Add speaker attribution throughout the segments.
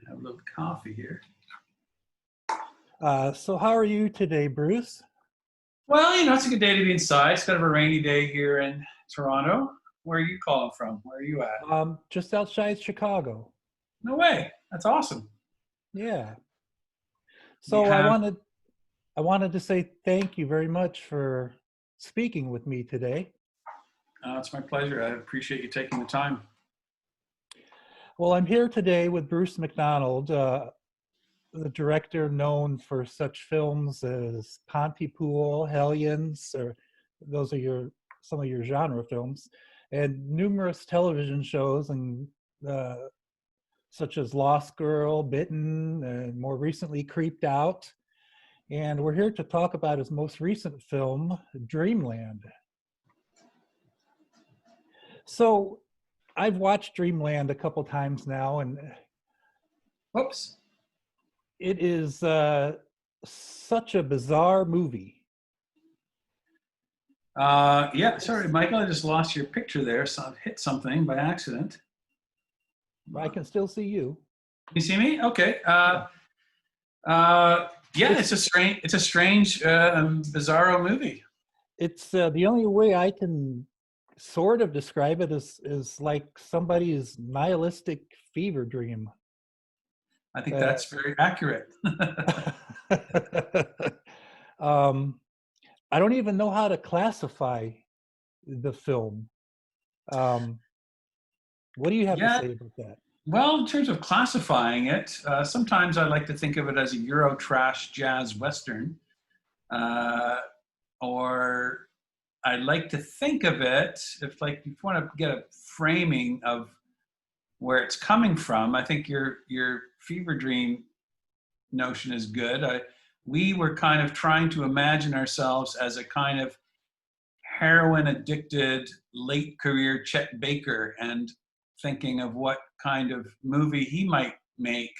Speaker 1: Have a little coffee here.
Speaker 2: So how are you today, Bruce?
Speaker 1: Well, it's a good day to be inside. It's kind of a rainy day here in Toronto. Where are you calling from? Where are you at?
Speaker 2: Just outside Chicago.
Speaker 1: No way. That's awesome.
Speaker 2: Yeah.
Speaker 1: Do you
Speaker 2: So I
Speaker 1: have?
Speaker 2: wanted I wanted to say thank you very much for speaking with me today.
Speaker 1: It's my pleasure. I appreciate you taking the time.
Speaker 2: Well, I'm here today with Bruce McDonald, the director known for such films as Pontypool, Hellions, or those are some of your genre films, and numerous television shows and uh, such as Lost Girl, Bitten, and more recently Creeped Out. And we're here to talk about his most recent film, Dreamland. So I've watched Dreamland a couple times now, and
Speaker 1: Whoops.
Speaker 2: it is such a bizarre movie.
Speaker 1: Yeah. Sorry, Michael. I just lost your picture there. So I hit something by accident.
Speaker 2: I can still see you.
Speaker 1: You see me? Okay.
Speaker 2: Yeah.
Speaker 1: Yeah.
Speaker 2: It's
Speaker 1: It's a strange, bizarro movie.
Speaker 2: it's the only way I can sort of describe it is like somebody's nihilistic fever dream.
Speaker 1: I think
Speaker 2: Uh,
Speaker 1: that's very accurate.
Speaker 2: um, I don't even know how to classify the film. Um, what do you have to
Speaker 1: Yeah.
Speaker 2: say about that?
Speaker 1: Well, in terms of classifying it, sometimes I like to think of it as a Euro trash jazz western, uh, or I like to think of it if you want to get a framing of where it's coming from. I think your fever dream notion is good. We were kind of trying to imagine ourselves as a kind of heroin addicted late career Chet Baker and thinking of what kind of movie he might make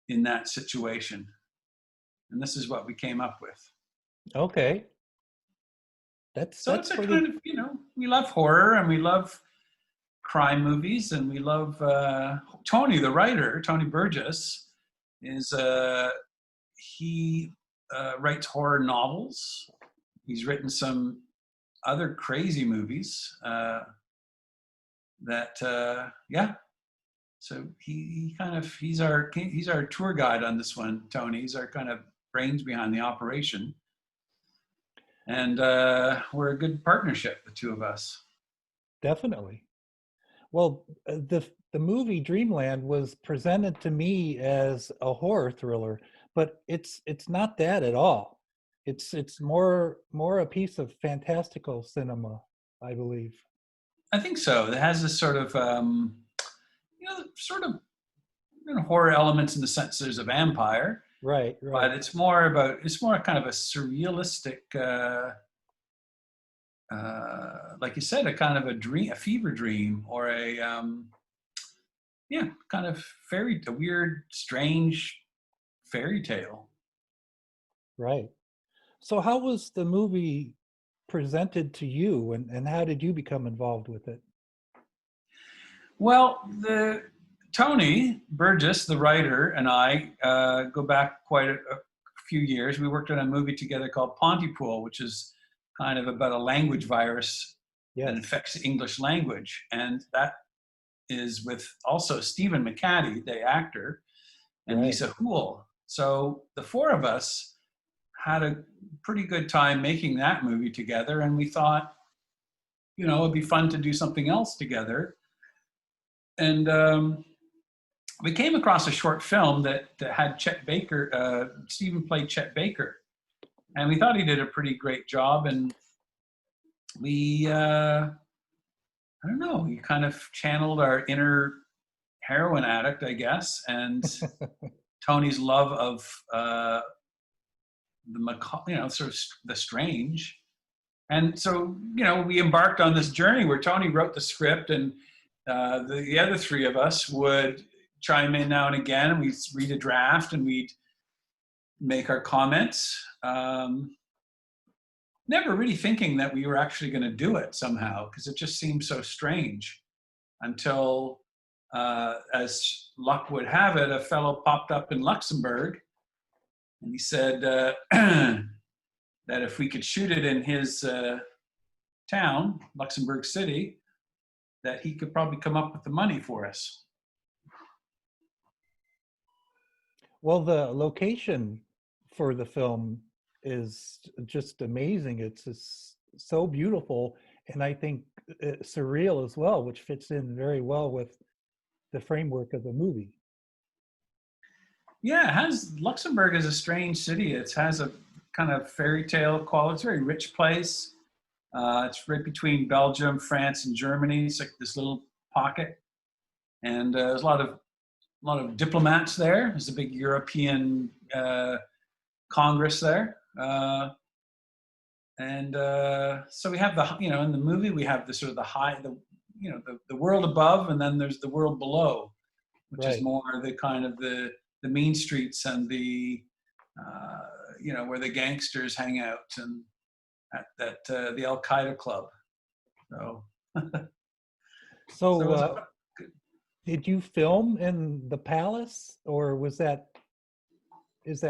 Speaker 1: in that situation. And this is what we came up with.
Speaker 2: Okay, that's
Speaker 1: So
Speaker 2: that's
Speaker 1: it's a
Speaker 2: pretty
Speaker 1: kind of, we love horror and we love crime movies and we love Tony, the writer, Tony Burgess, is he writes horror novels. He's written some other crazy movies yeah. So he kind of he's our tour guide on this one, Tony. He's our kind of brains behind the operation, and we're a good partnership, the two of us.
Speaker 2: definitely. Well, the movie Dreamland was presented to me as a horror thriller, but it's not that at all. It's more a piece of fantastical cinema, I believe.
Speaker 1: I think so. It has this sort of sort of horror elements in the sense there's a vampire,
Speaker 2: Right,
Speaker 1: but
Speaker 2: right,
Speaker 1: it's more kind of a surrealistic. Like you said, a kind of a dream, a fever dream, or yeah, kind of a weird, strange fairy tale.
Speaker 2: right. So how was the movie presented to you, and how did you become involved with it?
Speaker 1: Well, the Tony Burgess, the writer, and I go back quite a few years. We worked on a movie together called Pontypool, which is kind of about a language virus that
Speaker 2: Yes,
Speaker 1: infects the English language, and that is with also Stephen McCaddy, the actor, and
Speaker 2: right.
Speaker 1: Lisa Houle. So the four of us had a pretty good time making that movie together, and we thought, it'd be fun to do something else together. And we came across a short film that had Chet Baker. Stephen played Chet Baker, and we thought he did a pretty great job. And we, I don't know, we kind of channeled our inner heroin addict, I guess, and Tony's love of sort of the strange. And so, we embarked on this journey where Tony wrote the script, and the other three of us would chime in now and again, and we'd read a draft and we'd make our comments. Never really thinking that we were actually going to do it somehow, because it just seemed so strange until as luck would have it, a fellow popped up in Luxembourg, and he said that if we could shoot it in his town, Luxembourg City, that he could probably come up with the money for us.
Speaker 2: Well, the location for the film is just amazing. It's just so beautiful, and I think surreal as well, which fits in very well with the framework of the movie.
Speaker 1: Yeah, it has, Luxembourg is a strange city. It has a kind of fairy tale quality. It's a very rich place. It's right between Belgium, France, and Germany. It's like this little pocket, and there's a lot of diplomats there. There's a big European Congress there, and so we have in the movie we have the sort of the world above, and then there's the world below, which is more the kind of the mean streets and the where the gangsters hang out, and at the Al Qaeda club. So,
Speaker 2: did you film in the palace, or is that
Speaker 1: it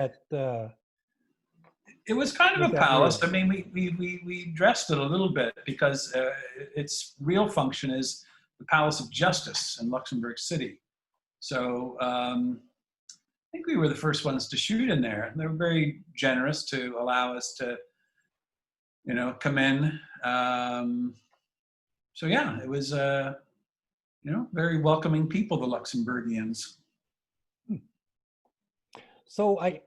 Speaker 1: was kind of a palace.
Speaker 2: Real?
Speaker 1: I mean, we dressed it a little bit because its real function is the Palace of Justice in Luxembourg City. So I think we were the first ones to shoot in there. They were very generous to allow us to, come in. So yeah, it was, very welcoming people, the Luxembourgians.
Speaker 2: So I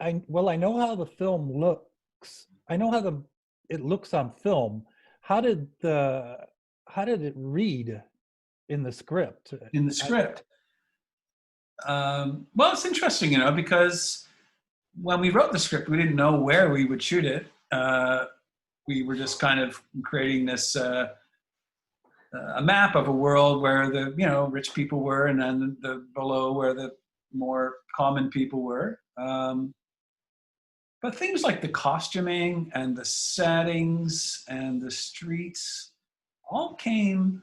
Speaker 2: know how the film looks. I know how it looks on film. How did it read in the script?
Speaker 1: In the script. Well, it's interesting, because when we wrote the script, we didn't know where we would shoot it. We were just kind of creating this a map of a world where the rich people were, and then the below where the more common people were. But things like the costuming and the settings and the streets all came,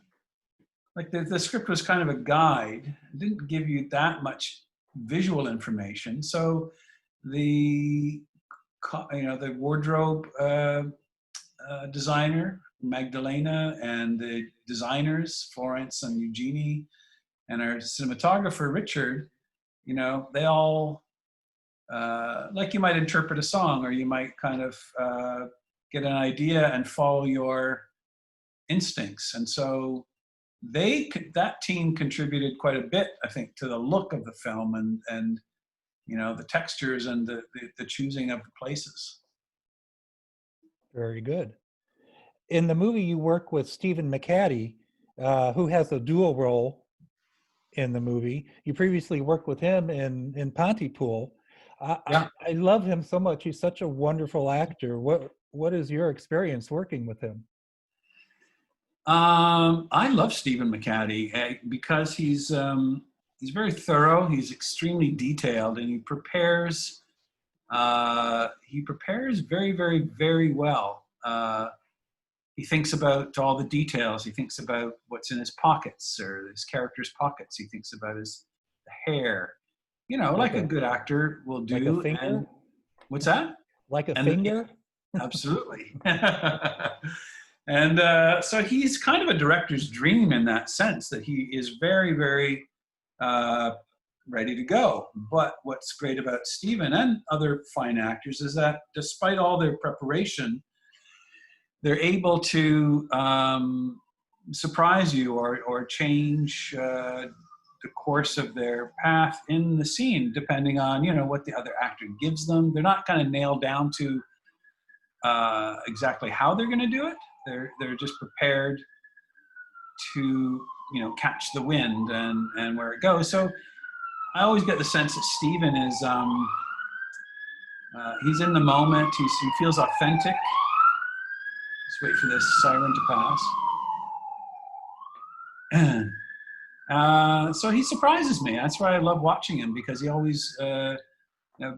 Speaker 1: like the script was kind of a guide. It didn't give you that much visual information. So the wardrobe designer, Magdalena, and the designers, Florence and Eugenie, and our cinematographer, Richard, they all, like you might interpret a song, or you might kind of get an idea and follow your instincts. And so that team contributed quite a bit, I think, to the look of the film and the textures and the choosing of the places.
Speaker 2: Very good. In the movie, you work with Stephen McHattie, who has a dual role in the movie. You previously worked with him in Pontypool.
Speaker 1: Yeah.
Speaker 2: I love him so much. He's such a wonderful actor. What is your experience working with him?
Speaker 1: I love Stephen McHattie because he's very thorough. He's extremely detailed, and he prepares very, very, very well. He thinks about all the details. He thinks about what's in his pockets, or his character's pockets. He thinks about his hair, like a good actor will do.
Speaker 2: Like a finger?
Speaker 1: And what's that?
Speaker 2: Like a finger?
Speaker 1: Absolutely. And so he's kind of a director's dream in that sense, that he is very, very ready to go. But what's great about Stephen and other fine actors is that despite all their preparation, they're able to surprise you or change the course of their path in the scene, depending on what the other actor gives them. They're not kind of nailed down to exactly how they're going to do it. They're just prepared to catch the wind and where it goes. So I always get the sense that Stephen is he's in the moment. He feels authentic. Let's wait for this siren to pass. So he surprises me. That's why I love watching him, because he always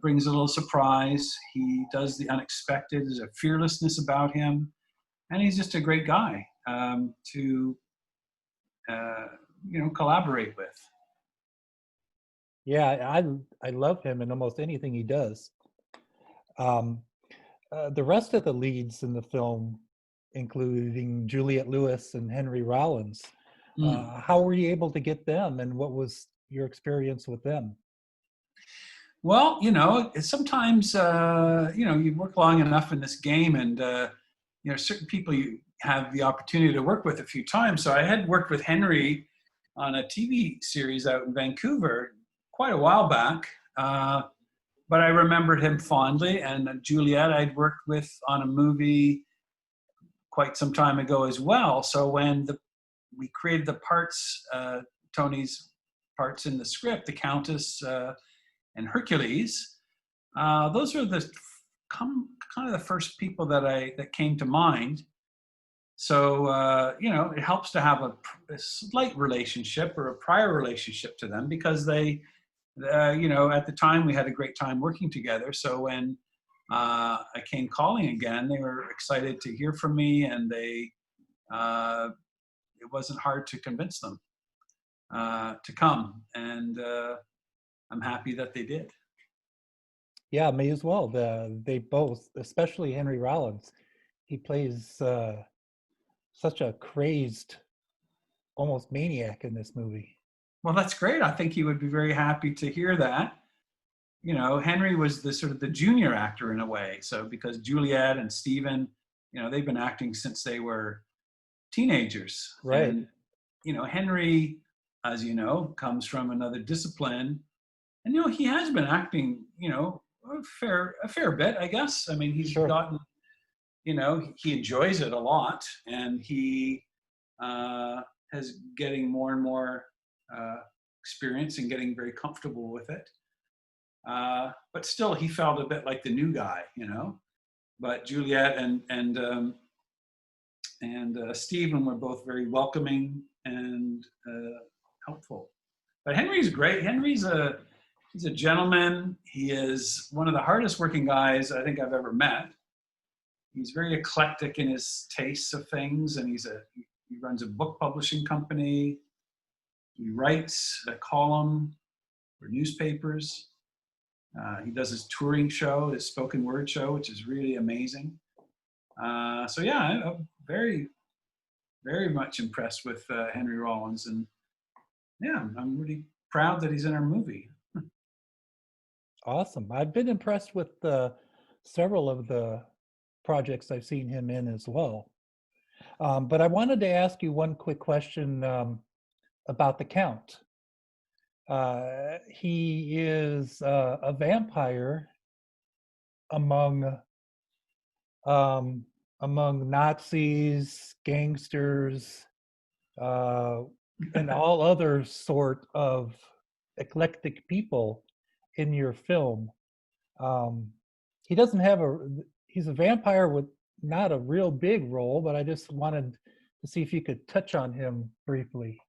Speaker 1: brings a little surprise. He does the unexpected. There's a fearlessness about him. And he's just a great guy to collaborate with.
Speaker 2: Yeah, I love him in almost anything he does. Um, the rest of the leads in the film, including Juliette Lewis and Henry Rollins,
Speaker 1: Mm.
Speaker 2: how were you able to get them, and what was your experience with them?
Speaker 1: Well, sometimes, you work long enough in this game and, certain people you have the opportunity to work with a few times. So I had worked with Henry on a TV series out in Vancouver quite a while back. But I remembered him fondly. And Juliet, I'd worked with on a movie quite some time ago as well. So when we created the parts, Tony's parts in the script, the Countess and Hercules, those are kind of the first people that came to mind. So it helps to have a slight relationship or a prior relationship to them because they, at the time we had a great time working together. So when I came calling again, they were excited to hear from me, and it wasn't hard to convince them to come, and I'm happy that they did.
Speaker 2: Yeah, me as well. They both, especially Henry Rollins, he plays such a crazed, almost maniac in this movie.
Speaker 1: Well, that's great. I think he would be very happy to hear that. Henry was the sort of the junior actor in a way. So because Juliet and Stephen, they've been acting since they were teenagers.
Speaker 2: Right.
Speaker 1: And, Henry, as you know, comes from another discipline. And, he has been acting, a fair bit, I guess. I mean, he's
Speaker 2: Sure.
Speaker 1: gotten, he enjoys it a lot, and he has getting more and more experience and getting very comfortable with it. But still, he felt a bit like the new guy, But Juliet and Stephen were both very welcoming and helpful. But Henry's great. He's a gentleman. He is one of the hardest working guys I think I've ever met. He's very eclectic in his tastes of things, and he runs a book publishing company. He writes a column for newspapers. He does his touring show, his spoken word show, which is really amazing. So yeah, I'm very, very much impressed with Henry Rollins, and yeah, I'm really proud that he's in our movie.
Speaker 2: Awesome. I've been impressed with several of the projects I've seen him in as well. But I wanted to ask you one quick question about the Count. He is a vampire among Nazis, gangsters, and all other sort of eclectic people in your film. He doesn't have he's a vampire with not a real big role, but I just wanted to see if you could touch on him briefly.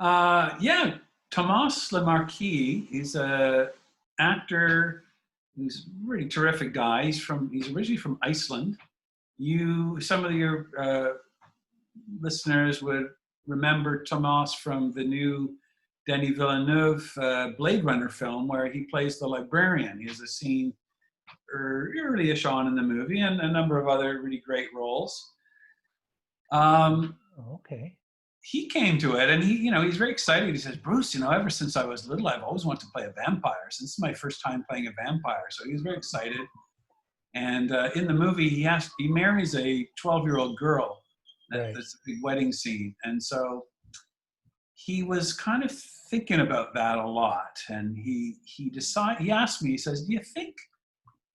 Speaker 1: Yeah, Thomas Lemarquis. He's a actor. He's a really terrific guy. He's originally from Iceland. Some of your listeners would remember Thomas from the new Denis Villeneuve Blade Runner film, where he plays the librarian. He has a scene early-ish on in the movie, and a number of other really great roles.
Speaker 2: Okay.
Speaker 1: He came to it, and he's very excited. He says, "Bruce, ever since I was little, I've always wanted to play a vampire. So this is my first time playing a vampire." So he was very excited. And in the movie, he marries a 12-year-old girl.
Speaker 2: Right.
Speaker 1: That's a big wedding scene, and so he was kind of thinking about that a lot. And he asked me, he says, "Do you think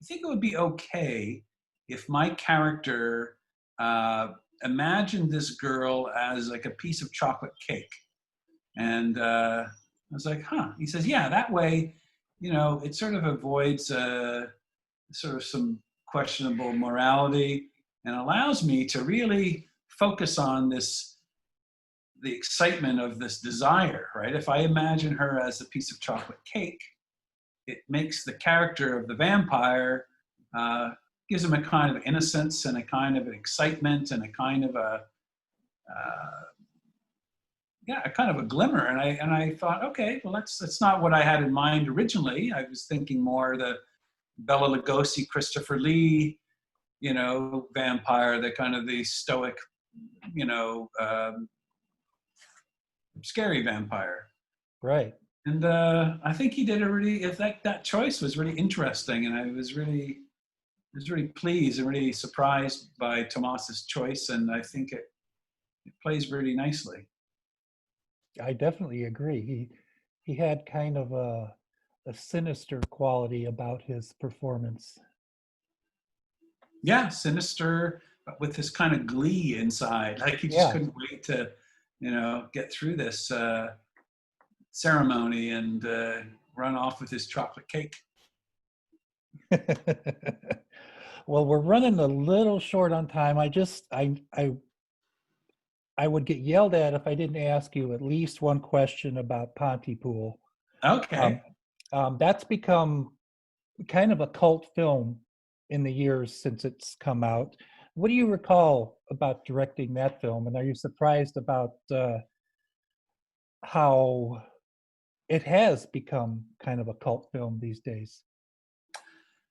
Speaker 1: it would be okay if my character imagined this girl as like a piece of chocolate cake?" And I was like, "Huh." He says, "Yeah, that way, it sort of avoids sort of some questionable morality and allows me to really focus on the excitement of this desire, right? If I imagine her as a piece of chocolate cake, it makes the character of the vampire, gives him a kind of innocence and a kind of an excitement and a kind of yeah, a kind of a glimmer. And I thought, okay, well, that's not what I had in mind originally. I was thinking more the Bela Lugosi, Christopher Lee, vampire, the kind of the stoic, you know, scary vampire.
Speaker 2: Right.
Speaker 1: And I think he did a really, if that choice was really interesting, and I was really pleased and really surprised by Tomas's choice, and I think it plays really nicely.
Speaker 2: I definitely agree. He had kind of a sinister quality about his performance.
Speaker 1: Yeah, sinister, but with this kind of glee inside, like he just
Speaker 2: Yeah.
Speaker 1: couldn't wait to, get through this ceremony and run off with his chocolate cake.
Speaker 2: Well, we're running a little short on time. I would get yelled at if I didn't ask you at least one question about Pontypool. Um,
Speaker 1: Okay.
Speaker 2: that's become kind of a cult film in the years since it's come out. What do you recall about directing that film? And are you surprised about how it has become kind of a cult film these days?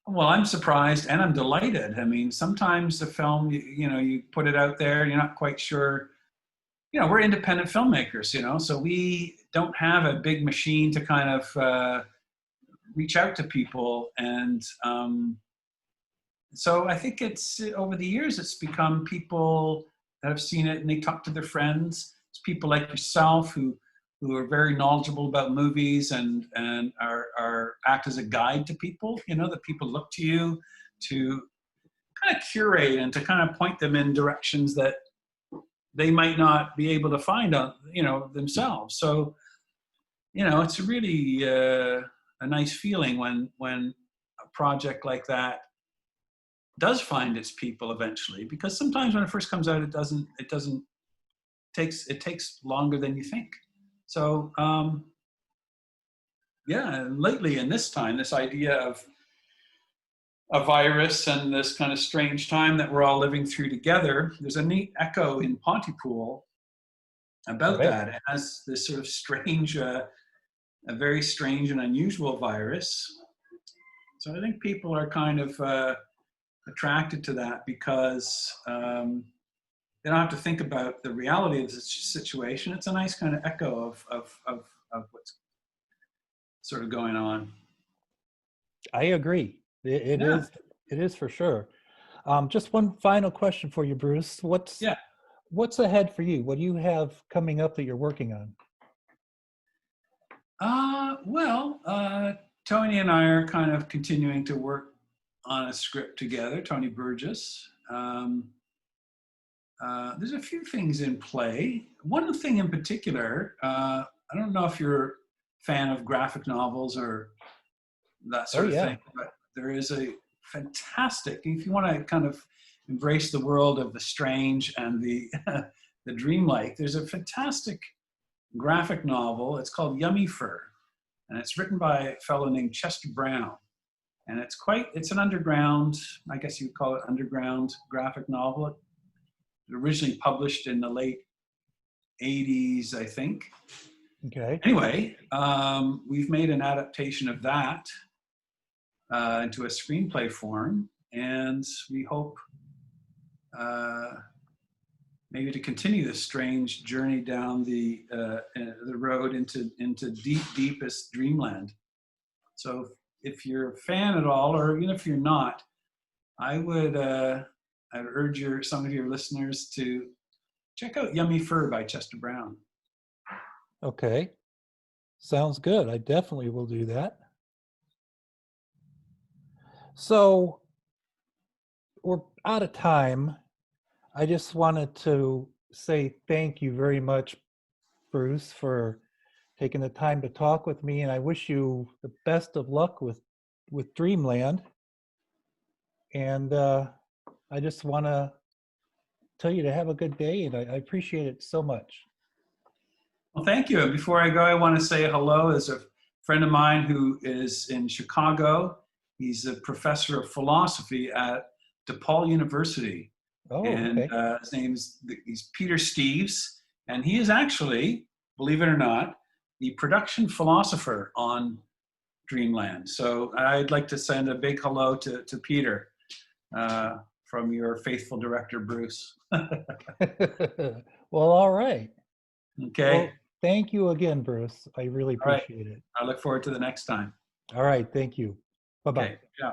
Speaker 1: Well, I'm surprised and I'm delighted. I mean, sometimes the film, you put it out there, you're not quite sure. We're independent filmmakers, so we don't have a big machine to kind of reach out to people. And so I think it's over the years, it's become people that have seen it and they talk to their friends. It's people like yourself who are very knowledgeable about movies and are act as a guide to people. That people look to you to kind of curate and to kind of point them in directions that they might not be able to find out, themselves. So, it's really a nice feeling when a project like that does find its people eventually, because sometimes when it first comes out, it takes longer than you think. So yeah, and lately in this time, this idea of a virus and this kind of strange time that we're all living through together, there's a neat echo in Pontypool about
Speaker 2: Right.
Speaker 1: that. It has this sort of strange, a very strange and unusual virus. So I think people are kind of attracted to that because they don't have to think about the reality of the situation. It's a nice kind of echo of what's sort of going on.
Speaker 2: I agree. It
Speaker 1: Yeah,
Speaker 2: is. It is for sure. Just one final question for you, Bruce.
Speaker 1: yeah.
Speaker 2: What's ahead for you? What do you have coming up that you're working on?
Speaker 1: Well, Tony and I are kind of continuing to work on a script together, Tony Burgess. There's a few things in play. One thing in particular, I don't know if you're a fan of graphic novels or that
Speaker 2: Oh
Speaker 1: sort of
Speaker 2: yeah.
Speaker 1: thing, but there is a fantastic, if you want to kind of embrace the world of the strange and the the dreamlike, there's a fantastic graphic novel. It's called Yummy Fur, and it's written by a fellow named Chester Brown. And it's an underground, I guess you'd call it underground graphic novel. It originally published in the late 80s, I think.
Speaker 2: Okay.
Speaker 1: Anyway, we've made an adaptation of that into a screenplay form, and we hope maybe to continue this strange journey down the road into deepest dreamland. So if you're a fan at all, or even if you're not, I'd urge some of your listeners to check out Yummy Fur by Chester Brown.
Speaker 2: Okay. Sounds good. I definitely will do that. So we're out of time. I just wanted to say thank you very much, Bruce, for taking the time to talk with me, and I wish you the best of luck with Dreamland. And I just want to tell you to have a good day, and I appreciate it so much.
Speaker 1: Well, thank you. And before I go, I want to say hello. There's a friend of mine who is in Chicago. He's a professor of philosophy at DePaul University.
Speaker 2: Oh,
Speaker 1: And
Speaker 2: okay.
Speaker 1: he's Peter Steves. And he is actually believe it or not, the production philosopher on Dreamland. So I'd like to send a big hello to Peter from your faithful director, Bruce.
Speaker 2: Well, all right.
Speaker 1: Okay.
Speaker 2: Well, thank you again, Bruce. I really
Speaker 1: All right.
Speaker 2: appreciate it.
Speaker 1: I look forward to the next time.
Speaker 2: All right. Thank you. Bye-bye.
Speaker 1: Okay. Yeah.